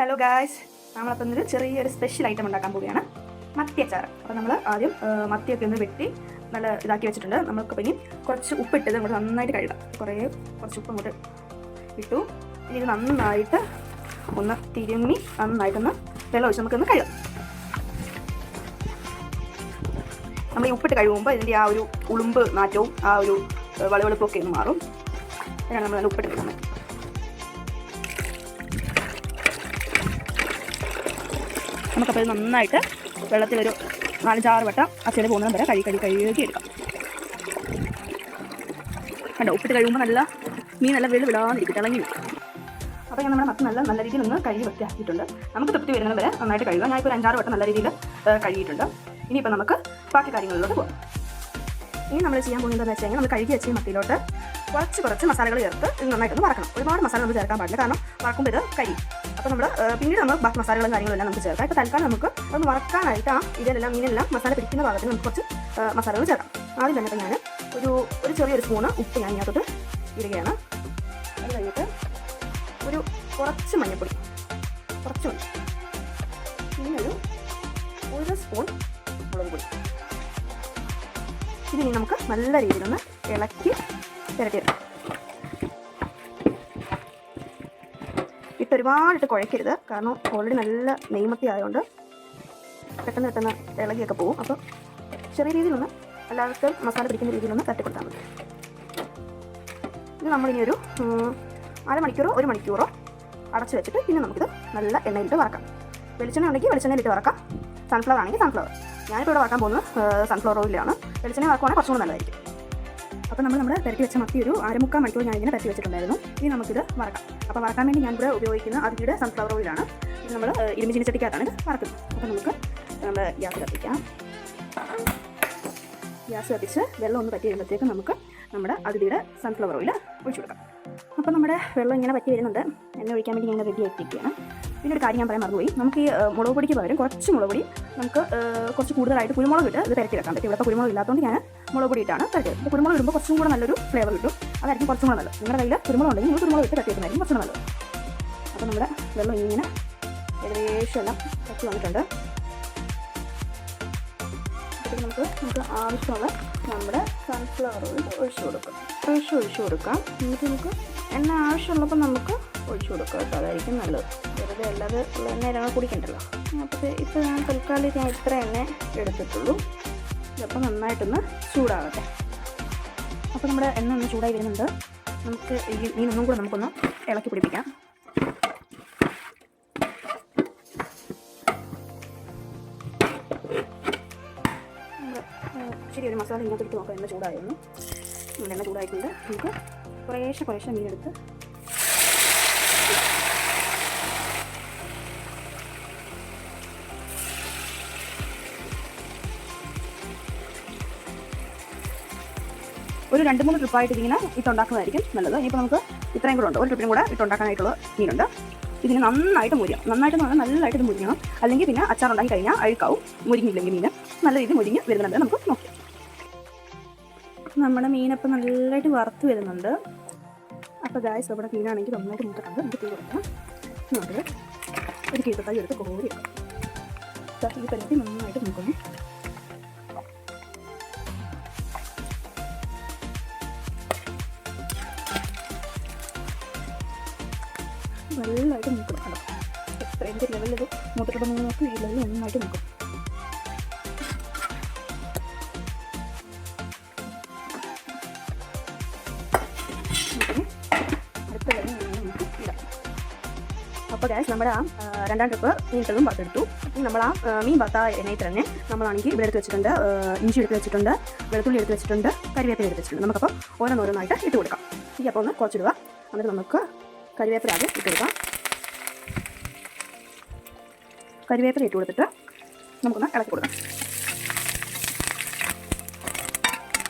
Hello guys, നമ്മളപ്പോൾ ഇന്നൊരു ചെറിയൊരു സ്പെഷ്യൽ ഐറ്റം ഉണ്ടാക്കാൻ പോവുകയാണ്. മത്തി അച്ചാർ. അപ്പോൾ നമ്മൾ ആദ്യം മത്തിയൊക്കെ ഒന്ന് വെട്ടി നല്ല ഇതാക്കി വെച്ചിട്ടുണ്ട്. നമുക്ക് ഇനി കുറച്ച് ഉപ്പിട്ടത് അങ്ങോട്ട് നന്നായിട്ട് കഴുകാം. കുറച്ച് ഉപ്പ് അങ്ങോട്ട് ഇട്ടു. ഇനി ഇത് നന്നായിട്ട് ഒന്ന് തിരുമ്മി നന്നായിട്ടൊന്ന് വെള്ളം ഒഴിച്ച് നമുക്കൊന്ന് കഴുകാം. നമ്മൾ ഈ ഉപ്പിട്ട് കഴുകുമ്പോൾ ഇതിൻ്റെ ആ ഒരു ഉളുമ്പ് നാറ്റവും ആ ഒരു വളവെളുപ്പൊക്കെ ഒന്ന് മാറും. അതിനാണ് നമ്മൾ നല്ല ഉപ്പിട്ട് കഴുകുന്നത്. നമുക്കപ്പോൾ ഇത് നന്നായിട്ട് വെള്ളത്തിലൊരു 4-6 വട്ടം ആ ചെളി പോകുന്നത് വരെ കഴുകി എടുക്കാം. കണ്ടോ, ഉപ്പിട്ട് കഴിയുമ്പോൾ മീൻ നല്ല വിളാന്നിരിക്കും, തിളങ്ങി വരും. അപ്പോൾ ഞാൻ നമ്മുടെ മത്തി നല്ല രീതിയിൽ ഒന്ന് കഴുകി വൃത്തിയാക്കിയിട്ടുണ്ട്. നമുക്ക് തൃപ്തി വരുന്നത് വരെ നന്നായിട്ട് കഴുകുക. ഞാനിപ്പോൾ ഒരു 5-6 വട്ടം നല്ല രീതിയിൽ കഴുകിയിട്ടുണ്ട്. ഇനിയിപ്പോൾ നമുക്ക് ബാക്കി കാര്യങ്ങളിലോട്ട് പോകാം. ഇനി നമ്മൾ ചെയ്യാൻ പോകുന്നത് എന്താ വെച്ച് കഴിഞ്ഞാൽ, നമ്മൾ കഴുകി വെച്ച മത്തിയിലോട്ട് കുറച്ച് മസാലകൾ ചേർത്ത് ഇത് നന്നായിട്ടൊന്ന് വറക്കണം. ഒരുപാട് മസാല നമുക്ക് ചേർക്കാൻ പാടില്ല, കാരണം വറക്കുമ്പോൾ ഇത് കരിയും. അപ്പോൾ നമ്മൾ പിന്നീട് നമ്മൾ ബാക്കി മസാലകളും കാര്യങ്ങളെല്ലാം നമുക്ക് ചേർക്കാം. ഇപ്പോൾ തൽക്കാലം നമുക്ക് ഒന്ന് വറക്കാനായിട്ട് ഇതിലെല്ലാം മീനെല്ലാം മസാല പിടിക്കുന്ന ഭാഗത്തിന് നമുക്ക് കുറച്ച് മസാലകൾ ചേർക്കാം. ആദ്യം തന്നെ ഞാൻ ഒരു ചെറിയൊരു സ്പൂണ് ഉപ്പ് ഞാൻ ഇതിനകത്തോട്ട് ഇടുകയാണ്. അത് കഴിഞ്ഞിട്ട് കുറച്ച് മഞ്ഞൾപ്പൊടി, പിന്നെ ഒരു സ്പൂൺ മുളക് പൊടി. ഇതിനി നമുക്ക് നല്ല രീതിയിലൊന്ന് ഇളക്കി പുരട്ടിയെടുക്കാം. ഒരുപാടിട്ട് കുഴക്കരുത്, കാരണം ഓൾറെഡി നല്ല നെയ്മത്തി ആയതുകൊണ്ട് പെട്ടെന്ന് ഇളകിയൊക്കെ പോകും. അപ്പോൾ ചെറിയ രീതിയിലൊന്ന് എല്ലാവർക്കും മസാല പിടിക്കുന്ന രീതിയിലൊന്ന് തട്ടിക്കൊടുത്താൽ മതി. ഇത് നമ്മളിനി ഒരു 1 മണിക്കൂറോ അടച്ചു വെച്ചിട്ട് പിന്നെ നമുക്കിത് നല്ല എണ്ണയിലിട്ട് വറക്കാം. വെളിച്ചെണ്ണ ഉണ്ടെങ്കിൽ വെളിച്ചെണ്ണയിലിട്ട് വറക്കാം, സൺഫ്ലവർ ആണെങ്കിൽ സൺഫ്ലവർ. ഞാനിപ്പോൾ ഇവിടെ വറക്കാൻ പോകുന്നത് സൺഫ്ലവർ ഓയിലാണ്. വെളിച്ചെണ്ണ വറക്കുവാണെങ്കിൽ കുറച്ചുകൂടി നല്ലതായിരിക്കും. അപ്പോൾ നമ്മുടെ പുരട്ടി വെച്ച മത്തി ഒരു 1/4 മണിക്കൂർ ഞാനിങ്ങനെ പുരട്ടി വെച്ചിട്ടുണ്ടായിരുന്നു. ഇനി നമുക്കിത് വറക്കാം. അപ്പോൾ വറക്കാൻ വേണ്ടി ഞാൻ ഇവിടെ ഉപയോഗിക്കുന്ന അതിയുടെ സൺഫ്ലവർ ഓയിലാണ്. ഇത് നമ്മൾ ഇരുമ്പ് ചീനിച്ചട്ടിക്കകത്താണ് ഇത് വറക്കുന്നത്. അപ്പോൾ നമുക്ക് നമ്മുടെ ഗ്യാസ് കത്തിച്ച് വെള്ളം ഒന്ന് പറ്റി വരുമ്പോഴത്തേക്കും നമുക്ക് നമ്മുടെ അതിയുടെ സൺഫ്ലവർ ഓയിൽ ഒഴിച്ചു കൊടുക്കാം. അപ്പോൾ നമ്മുടെ വെള്ളം ഇങ്ങനെ പറ്റി വരുന്നുണ്ട്. എണ്ണ ഒഴിക്കാൻ വേണ്ടി ഞാൻ റെഡി ആക്കിയിരിക്കുകയാണ്. പിന്നെ ഒരു കാര്യം ഞാൻ പറയാൻ മറന്നുപോയി. നമുക്ക് ഈ മുളക് പൊടിക്ക് പകരം കുറച്ച് മുളക് പൊടി നമുക്ക് കുറച്ച് കൂടുതലായിട്ട് കുരുമുളക് ഇട്ട് ഇത് പുരട്ടി വെക്കാൻ പറ്റും. ഇവിടെ കുരുമുളക് ഇല്ലാത്തതുകൊണ്ട് ഞാൻ മുളക് പൊടി ഇട്ടാണ് പുരട്ടിയത്. അപ്പോൾ കുരുമുളക് ഇടുമ്പോൾ കുറച്ചും കൂടെ നല്ലൊരു ഫ്ലേവർ കിട്ടും. അതായിരിക്കും കുറച്ചും കൂടെ നല്ലത്. നിങ്ങളുടെ കയ്യിൽ കുരുമുളക് ഉണ്ടെങ്കിൽ നിങ്ങൾ കുരുമുളക് ഇട്ട് പുരട്ടി വെക്കുന്നതായിരിക്കും കുറച്ചും നല്ലത്. അപ്പോൾ നമ്മുടെ വെള്ളം ഇങ്ങനെ ഏകദേശം എല്ലാം പറ്റി വന്നിട്ടുണ്ട്. അപ്പോൾ നമുക്ക് ആവശ്യമുള്ള നമ്മുടെ സൺഫ്ലവർ ഓയിൽ ഒഴിച്ചു കൊടുക്കാം. എന്നിട്ട് നമുക്ക് എണ്ണ ആവശ്യമുള്ളപ്പോൾ നമുക്ക് ഒഴിച്ചു കൊടുക്കുക കേട്ടോ, അതായിരിക്കും നല്ലത്. വെറുതെ അല്ലാതെ ഉള്ള എണ്ണ ഞങ്ങൾ കുടിക്കണ്ടല്ലോ. അപ്പോൾ ഇപ്പോൾ ഞാൻ തൽക്കാലം ഇത്ര എണ്ണ എടുത്തിട്ടുള്ളൂ. ഇതപ്പോൾ നന്നായിട്ടൊന്ന് ചൂടാകട്ടെ. അപ്പോൾ നമ്മുടെ എണ്ണ ഒന്ന് ചൂടായി വരുന്നുണ്ട്. നമുക്ക് ഈ മീനൊന്നും കൂടെ നമുക്കൊന്ന് ഇളക്കി പിടിപ്പിക്കാം. ശരി, ഒരു മസാല ഇങ്ങോട്ട് ഇട്ട് നോക്കാം. എണ്ണ ചൂടായിരുന്നു. എണ്ണ ചൂടായിട്ടുണ്ട്. നമുക്ക് കുറേശ്ശെ മീനെടുത്ത് ഒരു 2-3 ട്രിപ്പായിട്ട് ഇതിങ്ങനെ ഇട്ടുണ്ടാക്കുന്നതായിരിക്കും നല്ലത്. ഇനിയിപ്പോൾ നമുക്ക് ഇത്രയും കൂടെ ഉണ്ട്, ഒരു ട്രിപ്പിനും കൂടെ ഇട്ടുണ്ടാക്കാനായിട്ടുള്ള മീനുണ്ട്. ഇതിന് നന്നായിട്ട് മുരിയണം. നല്ലതായിട്ട് ഇത് മുരിയണം. അല്ലെങ്കിൽ പിന്നെ അച്ചാർ ഉണ്ടാക്കി കഴിഞ്ഞാൽ അഴുക്കാവും. മുരിങ്ങില്ലെങ്കിൽ മീൻ നല്ല രീതിയിൽ മുരിഞ്ഞ് വരുന്നുണ്ട്. നമുക്ക് നോക്കാം. നമ്മുടെ മീനപ്പോൾ നല്ലതായിട്ട് വറുത്ത് വരുന്നുണ്ട്. അപ്പോൾ ഗായ്സ്, നമ്മുടെ മീനാണെങ്കിൽ നന്നായിട്ട് മൂത്തിട്ടുണ്ട്. നമുക്ക് തീ കൊടുക്കാം. നമുക്ക് ഒരു കീഴ്ത്തക്കായി എടുത്ത് കോരി വെക്കാം. ഈ പരിധി നന്നായിട്ട് മൂക്കണം. നല്ലതായിട്ട് മൂക്കണം. കേട്ടോ, എന്ത് ലെവലിൽ മൂത്തിട്ടുണ്ടെന്ന് നോക്കും. ഈ ലെവലിൽ നന്നായിട്ട് മൂക്കും. അടുത്ത ലെവലിൽ നമുക്ക് ഇടാം. അപ്പോൾ ഗായ്സ്, നമ്മുടെ 2ാം ട്രിപ്പ് മീൻകളും വറുത്തെടുത്തു. നമ്മൾ മീൻ വറുത്ത എണ്ണയിൽ തന്നെ നമ്മളാണെങ്കിൽ ഇവിടെ എടുത്ത് വെച്ചിട്ടുണ്ട്, ഇഞ്ചി എടുത്ത് വെച്ചിട്ടുണ്ട്, വെളുത്തുള്ളി എടുത്ത് വെച്ചിട്ടുണ്ട്, കരിവേപ്പില എടുത്ത് വെച്ചിട്ടുണ്ട്. നമുക്കപ്പോൾ ഓരോന്നോരോന്നായിട്ട് ഇട്ട് കൊടുക്കാം. ഈ അപ്പോൾ ഒന്ന് കുറച്ചിടുക. എന്നിട്ട് നമുക്ക് കരിവേപ്പില ആദ്യം ഇട്ട് കൊടുക്കാം. കരിവേപ്പില ഇട്ട് കൊടുത്തിട്ട് നമുക്കൊന്ന് ഇളക്കി കൊടുക്കാം.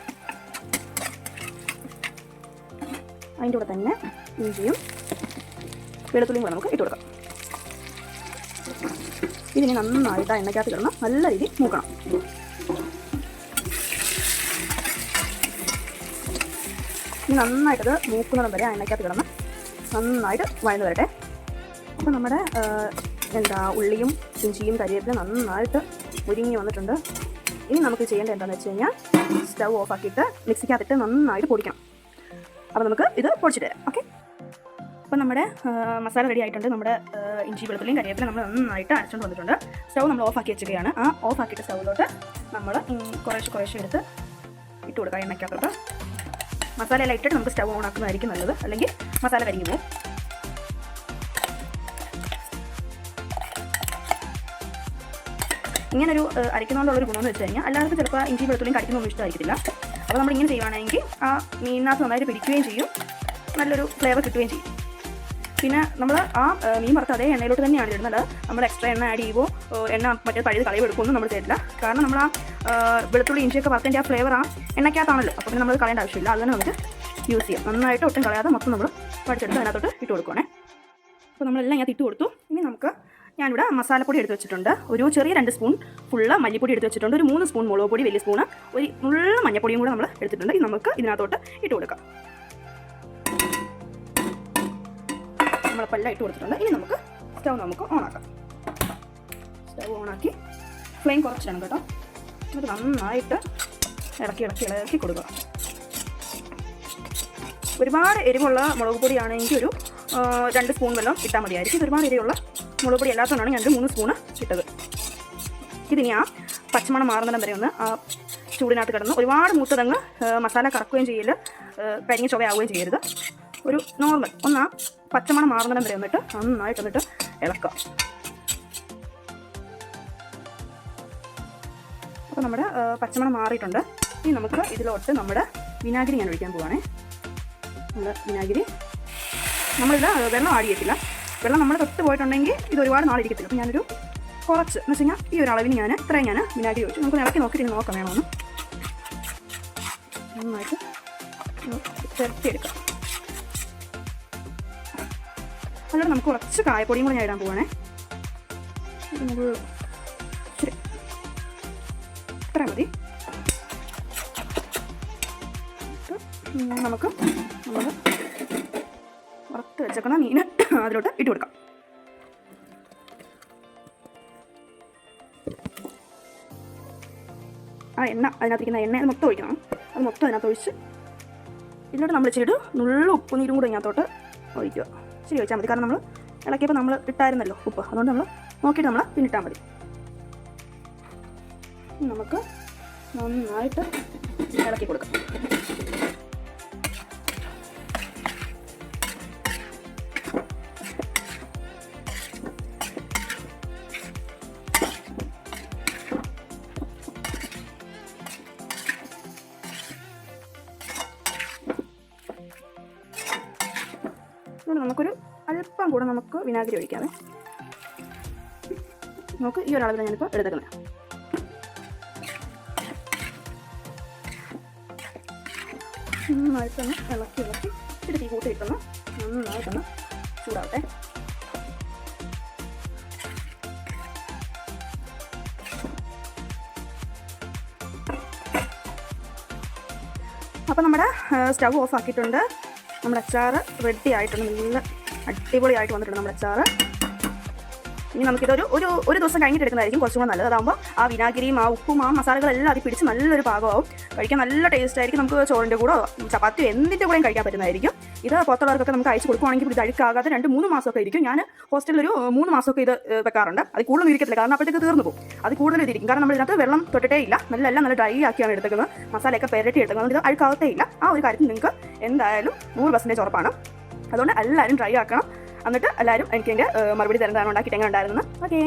അതിൻ്റെ കൂടെ തന്നെ ഇഞ്ചിയും വെളുത്തുള്ളിയും കൂടെ നമുക്ക് ഇട്ട് കൊടുക്കാം. ഇതിന് നന്നായിട്ട് എണ്ണയ്ക്കകത്ത് കിടന്ന് നല്ല രീതിയിൽ മൂക്കണം. ഇനി നന്നായിട്ടത് മൂക്കുന്നിടം വരെ ആ എണ്ണയ്ക്കകത്ത് കിടന്ന് നന്നായിട്ട് വഴന്നു വരട്ടെ. അപ്പോൾ നമ്മുടെ ഉള്ളിയും ഇഞ്ചിയും കരിവേപ്പില നന്നായിട്ട് മുരിങ്ങി വന്നിട്ടുണ്ട്. ഇനി നമുക്ക് ചെയ്യേണ്ടത് എന്താണെന്ന് വെച്ച് കഴിഞ്ഞാൽ സ്റ്റൗ ഓഫാക്കിയിട്ട് മിക്സിക്കകത്തിട്ട് നന്നായിട്ട് പൊടിക്കണം. അപ്പോൾ നമുക്ക് ഇത് പൊടിച്ചിട്ട് തരാം. ഓക്കെ, അപ്പോൾ നമ്മുടെ മസാല റെഡി ആയിട്ടുണ്ട്. നമ്മുടെ ഇഞ്ചി വെളുത്തുള്ളിയും കരിവേപ്പില നമ്മൾ നന്നായിട്ട് അരച്ചുകൊണ്ട് വന്നിട്ടുണ്ട്. സ്റ്റൗ നമ്മൾ ഓഫാക്കി വെച്ചിരിക്കുകയാണ്. ആ ഓഫാക്കിയിട്ട് സ്റ്റൗവിലോട്ട് നമ്മൾ കുറേശ്ശെ എടുത്ത് ഇട്ട് കൊടുക്കുക എണ്ണയ്ക്കകത്തോട്ട്. മസാലയെല്ലാം ഇട്ടിട്ട് നമുക്ക് സ്റ്റൗ ഓൺ ആക്കുന്നതായിരിക്കും നല്ലത്, അല്ലെങ്കിൽ മസാല കരിഞ്ഞു പോകും. ഇങ്ങനൊരു അരയ്ക്കുന്നതുകൊണ്ടുള്ളൊരു ഗുണമെന്ന് വെച്ച് കഴിഞ്ഞാൽ എല്ലാവർക്കും ചിലപ്പോൾ ഇഞ്ചി വെളുത്തുള്ളിയും കടിക്കുന്നൊന്നും ഇഷ്ടമായിരിക്കില്ല. അപ്പോൾ നമ്മളിങ്ങനെ ചെയ്യുവാണെങ്കിൽ ആ മീനിനകത്ത് നന്നായിട്ട് പിടിക്കുകയും ചെയ്യും, നല്ലൊരു ഫ്ലേവർ കിട്ടുകയും ചെയ്യും. പിന്നെ നമ്മൾ ആ മീൻ വറുത്ത് അതേ എണ്ണയിലോട്ട് തന്നെയാണ് ഇടുന്നത്. നമ്മൾ എക്സ്ട്രാ എണ്ണ ആഡ് ചെയ്യുമ്പോൾ എണ്ണ മറ്റേ പഴുത് കളവ് എടുക്കുമെന്നും നമ്മൾ ചെയ്തില്ല. കാരണം നമ്മൾ ആ വെളുത്തുള്ളി ഇഞ്ചിയൊക്കെ വറുത്തതിൻ്റെ ആ ഫ്ലേവർ ആ എണ്ണയ്ക്കകത്താണല്ലോ. അപ്പോൾ നമ്മൾ കളയേണ്ട ആവശ്യമില്ല, അത് തന്നെ നമുക്ക് യൂസ് ചെയ്യാം. നന്നായിട്ട് ഒട്ടും കളയാതെ മൊത്തം നമ്മൾ പഠിച്ചെടുത്ത് അതിനകത്തോട്ട് ഇട്ട് കൊടുക്കുകയാണേ. അപ്പോൾ നമ്മളെല്ലാം ഞാൻ ഇട്ട് കൊടുത്തു. ഇനി നമുക്ക് ഞാനിവിടെ മസാലപ്പൊടി എടുത്ത് വെച്ചിട്ടുണ്ട്. ഒരു ചെറിയ 2 സ്പൂൺ ഫുള്ള് മല്ലിപ്പൊടി എടുത്ത് വെച്ചിട്ടുണ്ട്. ഒരു 3 സ്പൂൺ മുളക് പൊടി വലിയ സ്പൂണ്, ഒരു ഫുള്ള് മഞ്ഞപ്പൊടിയും കൂടെ നമ്മൾ എടുത്തിട്ടുണ്ട്. ഇത് നമുക്ക് ഇതിനകത്തോട്ട് ഇട്ട് കൊടുക്കാം. നമ്മളിപ്പോൾ എല്ലാം ഇട്ട് കൊടുത്തിട്ടുണ്ട്. ഇനി നമുക്ക് സ്റ്റൗ നമുക്ക് ഓണാക്കാം. സ്റ്റൗ ഓണാക്കി ഫ്ലെയിം കുറച്ചിടണം കേട്ടോ. എന്നിട്ട് നന്നായിട്ട് ഇളക്കി കൊടുക്കുക. ഒരുപാട് എരിവുള്ള മുളക് പൊടിയാണെങ്കിൽ ഒരു 2 സ്പൂൺ വെള്ളം ഇട്ടാൽ മതിയായിരിക്കും. ഒരുപാട് എരിവുള്ള മുളക് പൊടി അല്ലാത്തതുകൊണ്ടാണ് ഞാനൊരു 3 സ്പൂണ് ഇട്ടത്. ഇതിനി ആ പച്ചമണം മാറുന്നിടം വരെ ഒന്ന് ആ ചൂടിനകത്ത് കിടന്ന് ഒരുപാട് മൂത്തതങ്ങ് മസാല കറക്കുകയും ചെയ്യല്, കരിഞ്ഞ ചൊവയാവുകയും ചെയ്യരുത്. ഒരു നോർമൽ ആ പച്ചമണം മാറുന്നിടം വരെ വന്നിട്ട് നന്നായിട്ട് ഇളക്കുക. അപ്പോൾ നമ്മുടെ പച്ചമണം മാറിയിട്ടുണ്ട്. ഇനി നമുക്ക് ഇതിലോട്ട് നമ്മുടെ വിനാഗിരി ഞാൻ ഒഴിക്കാൻ പോവുകയാണേ. നമ്മുടെ വിനാഗിരി നമ്മളിത് വെള്ളം ആഡ് ചെയ്യത്തില്ല. വെള്ളം നമ്മൾ തൊട്ട് പോയിട്ടുണ്ടെങ്കിൽ ഇത് ഒരുപാട് നാളിരിക്കത്തില്ല. അപ്പോൾ ഞാനൊരു കുറച്ച് എന്ന് വെച്ച് കഴിഞ്ഞാൽ ഈ ഒരു അളവിന് ഇത്രയും ഞാൻ വിനാഗിരി ഒഴിച്ചു. നമുക്ക് ഇളക്കി നോക്കിയിട്ട് നോക്കാം വേണമെന്ന്. നന്നായിട്ട് ചേർത്തിയെടുക്കാം. അതുകൊണ്ട് നമുക്ക് കുറച്ച് കായപ്പൊടിയും കൂടെ ഞാൻ ഇടാൻ പോവാണേ. നമുക്ക് ശരി ഇത്ര മതി. നമുക്ക് നമ്മൾ വറുത്ത് വെച്ചേക്കുന്ന മീൻ അതിലോട്ട് ഇട്ട് കൊടുക്കാം. ആ എണ്ണ അതിനകത്തിരിക്കുന്ന എണ്ണ മൊത്തം ഒഴിക്കണം. അത് മൊത്തം അതിനകത്ത് ഒഴിച്ച് ഇതിലോട്ട് നമ്മൾ ഇച്ചിരി നുള്ള ഉപ്പ് നീരും കൂടെ ഇതിനകത്തോട്ട് ഒഴിക്കുക. ശരി ഒഴിച്ചാൽ മതി. കാരണം നമ്മൾ ഇളക്കിയപ്പോൾ നമ്മൾ ഇട്ടായിരുന്നല്ലോ ഉപ്പ്, അതുകൊണ്ട് നമ്മൾ നോക്കിയിട്ട് നമ്മൾ പിന്നിട്ടാൽ മതി. നമുക്ക് നന്നായിട്ട് ഇളക്കി കൊടുക്കാം. നമുക്കൊരു അല്പം കൂടെ നമുക്ക് വിനാഗിരി ഒഴിക്കാതെ നമുക്ക് ഈ ഒരളവിൽ ഞാനിപ്പോൾ എടുത്തേക്കുന്നത്. നന്നായിട്ടൊന്ന് ഇളക്കി ഇച്ചിരി തീ കൂട്ടിയിട്ടൊന്ന് നന്നായിട്ടൊന്ന് ചൂടാവട്ടെ. അപ്പോൾ നമ്മുടെ സ്റ്റവ് ഓഫ് ആക്കിയിട്ടുണ്ട്. നമ്മുടെ അച്ചാറ് റെഡി ആയിട്ടുണ്ട്. നല്ല അടിപൊളിയായിട്ട് വന്നിട്ടുണ്ട് നമ്മുടെ അച്ചാറ്. ഇനി നമുക്കിതൊരു ഒരു ദിവസം കഴിഞ്ഞിട്ട് എടുക്കുന്നതായിരിക്കും കുറച്ചും കൂടെ നല്ലത്. അതാകുമ്പോൾ ആ വിനാഗിരിയും ആ ഉപ്പും ആ മസാലകളെല്ലാം അത് പിടിച്ച് നല്ലൊരു പാകമാവും. കഴിക്കാൻ നല്ല ടേസ്റ്റ് ആയിരിക്കും. നമുക്ക് ചോറിൻ്റെ കൂടെ ചപ്പാത്തിയോ എന്തിൻ്റെ കൂടെയും കഴിക്കാൻ പറ്റുന്നതായിരിക്കും. ഇത് പുറത്തുള്ളവർക്കൊക്കെ നമുക്ക് അയച്ചു കൊടുക്കുവാണെങ്കിൽ ഇത് അഴുക്കാകാതെ 2-3 മാസമൊക്കെ ഇരിക്കും. ഞാൻ ഹോസ്റ്റലിൽ ഒരു 3 മാസമൊക്കെ ഇത് വെക്കാറുണ്ട്. അത് കൂടുതൽ ഇരിക്കത്തില്ല, കാരണം അപ്പോഴത്തേക്ക് തീർന്നു പോകും. അത് കൂടുതൽ ഇതിരിക്കും. കാരണം നമ്മൾ ഇതിനകത്ത് വെള്ളം തൊട്ടിട്ടേ ഇല്ല. നല്ല ഡ്രൈ ആക്കിയാണ് എടുക്കുന്നത്. മസാലയൊക്കെ പെരട്ടി എടുക്കുന്നത്. ഇത് അഴുക്കാകത്തേ ഇല്ല. ആ ഒരു കാര്യത്തിൽ നിങ്ങൾക്ക് എന്തായാലും 100% ഉറപ്പാണ്. അതുകൊണ്ട് എല്ലാവരും ട്രൈ ആക്കണം. എന്നിട്ട് എല്ലാവരും എനിക്ക് എൻ്റെ മറുപടി തരുന്നതാണ് ഉണ്ടാക്കിയിട്ട് എങ്ങനെ ഉണ്ടായിരുന്നത്. ഓക്കേ.